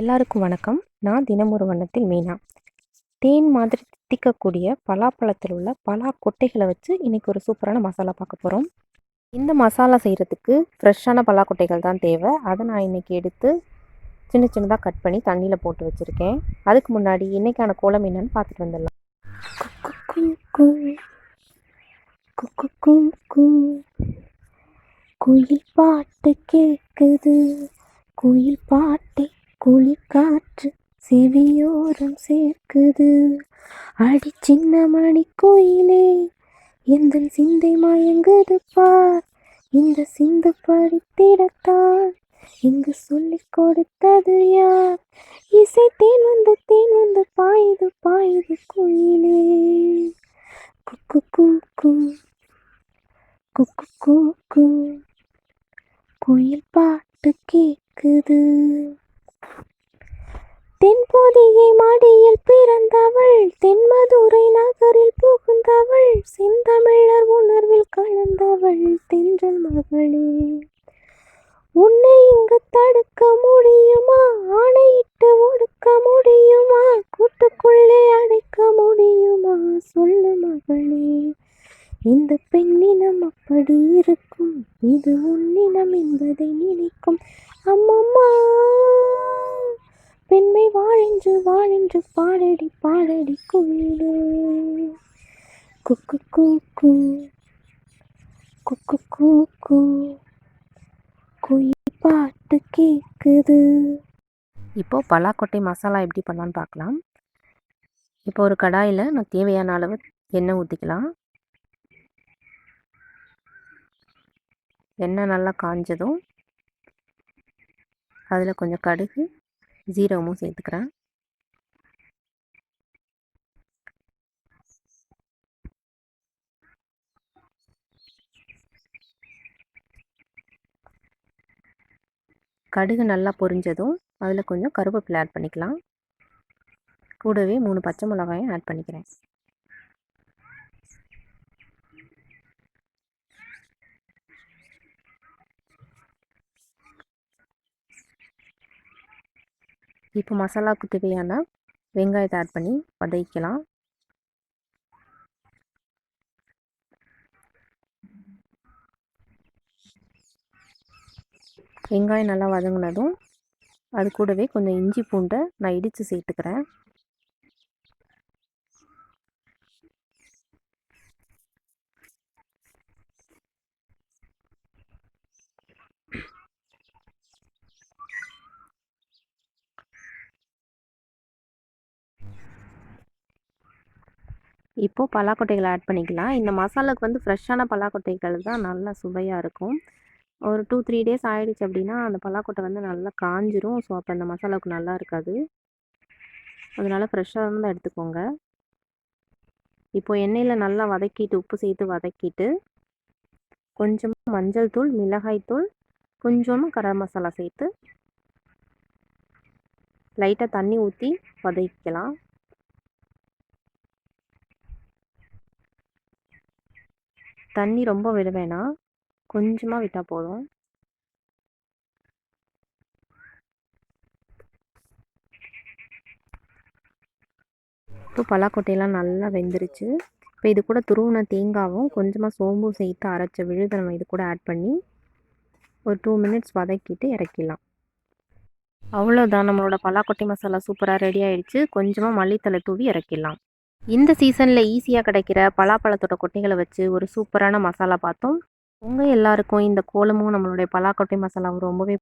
எல்லாருக்கும் வணக்கம். நான் தினமொரு வண்ணத்தில் மீனா. தேன் மாதிரி தித்திக்கக்கூடிய பலாப்பழத்தில் உள்ள பலா கொட்டைகளை வச்சு இன்றைக்கி ஒரு சூப்பரான மசாலா பார்க்க போகிறோம். இந்த மசாலா செய்கிறதுக்கு ஃப்ரெஷ்ஷான பலா கொட்டைகள் தான் தேவை. அதை நான் இன்றைக்கி எடுத்து சின்ன சின்னதாக கட் பண்ணி தண்ணியில் போட்டு வச்சுருக்கேன். அதுக்கு முன்னாடி இன்றைக்கான கோலம் என்னன்னு பார்த்துட்டு வந்துடலாம். குயில் பாட்டு கேட்குது, குயில் பாட்டை குளிர் காற்று செவியோரம் சேர்க்குது. அடி சின்ன மணி கோயிலே எந்த சிந்தை மயங்குது பார். இந்த சிந்து படித்திடத்தான் இங்கு சொல்லிக் கொடுத்தது யார்? இசை தேன் வந்து பாயுது பாயுது கோயிலே. குக்கு கூக்கு குக்கு கூக்கு குயில் பாட்டு கேக்குது. தென்பொதிகை மடியில் பிறந்தவள், தென்மதுரை நகரில் புகுந்தவள், செந்தமிழர் உணர்வில் கலந்தவள் தென்றல் மகளே. உன்னை இங்கு தடுக்க முடியுமா? ஆணையிட்டு ஒடுக்க முடியுமா? கூட்டுக்குள்ளே அடைக்க முடியுமா? சொல்லு மகளே. இந்த பெண்ணினம் அப்படி இருக்கும், இது உன்னினம் என்பதை நினைக்கும். அம்மம்மா பெண்மை வாழென்று வாழென்று பாடடி பாடடி குயிலே. குக்கு கூக்கு குக்கு கூக்கு குயில் பாட்டு கேட்குது. இப்போ பலாக்கொட்டை மசாலா எப்படி பண்ணலான்னு பார்க்கலாம். இப்போ ஒரு கடாயில் நான் தேவையான அளவு எண்ணெய் ஊற்றிக்கலாம். எண்ணெய் நல்லா காஞ்சதும் அதில் கொஞ்சம் கடுகு ஜீரகமும் சேர்த்துக்கிறேன். கடுகு நல்லா பொரிஞ்சதும் அதில் கொஞ்சம் கருவேப்பிலை ஆட் பண்ணிக்கலாம். கூடவே 3 பச்சை மிளகாயும் ஆட் பண்ணிக்கிறேன். இப்போ மசாலாவுக்கு தேவையான வெங்காயத்தை ஆட் பண்ணி வதக்கலாம். வெங்காயம் நல்லா வதங்கினதும் அது கூடவே கொஞ்சம் இஞ்சி பூண்டை நான் இடித்து சேர்த்துக்கிறேன். இப்போது பலாக்கொட்டைகளை ஆட் பண்ணிக்கலாம். இந்த மசாலாவுக்கு வந்து ஃப்ரெஷ்ஷான பலாக்கொட்டைகள் தான் நல்லா சுவையாக இருக்கும். ஒரு 2-3 டேஸ் ஆகிடுச்சு அப்படின்னா அந்த பலாக்கொட்டை வந்து நல்லா காஞ்சிரும். ஸோ அப்போ அந்த மசாலாவுக்கு நல்லா இருக்காது. அதனால் ஃப்ரெஷ்ஷாக இருந்தால் எடுத்துக்கோங்க. இப்போது எண்ணெயில் நல்லா வதக்கிட்டு உப்பு சேர்த்து வதக்கிட்டு கொஞ்சமாக மஞ்சள் தூள், மிளகாய் தூள், கொஞ்சமாக கரம் மசாலா சேர்த்து லைட்டாக தண்ணி ஊற்றி வதக்கலாம். தண்ணி ரொம்ப விட வேணாம், கொஞ்சமாக விட்டால் போதும். இப்போ பலாக்கொட்டையெல்லாம் நல்லா வெந்துருச்சு. இப்போ இது கூட துருவின தேங்காவும் கொஞ்சமாக சோம்பும் சேர்த்து அரைச்ச விழுதை நம்ம இது கூட ஆட் பண்ணி ஒரு 2 மினிட்ஸ் வதக்கிட்டு இறக்கிடலாம். அவ்வளோதான், நம்மளோட பலாக்கொட்டை மசாலா சூப்பராக ரெடி ஆகிடுச்சு. கொஞ்சமாக மல்லித்தலை தூவி இறக்கிடலாம். இந்த சீசனில் ஈஸியாக கிடைக்கிற பலாப்பழத்தோட கொட்டைகளை வச்சு ஒரு சூப்பரான மசாலா பார்த்தோம். உங்கள் எல்லாருக்கும் இந்த கோலமும் நம்மளுடைய பலாக்கொட்டை மசாலாவும் ரொம்பவே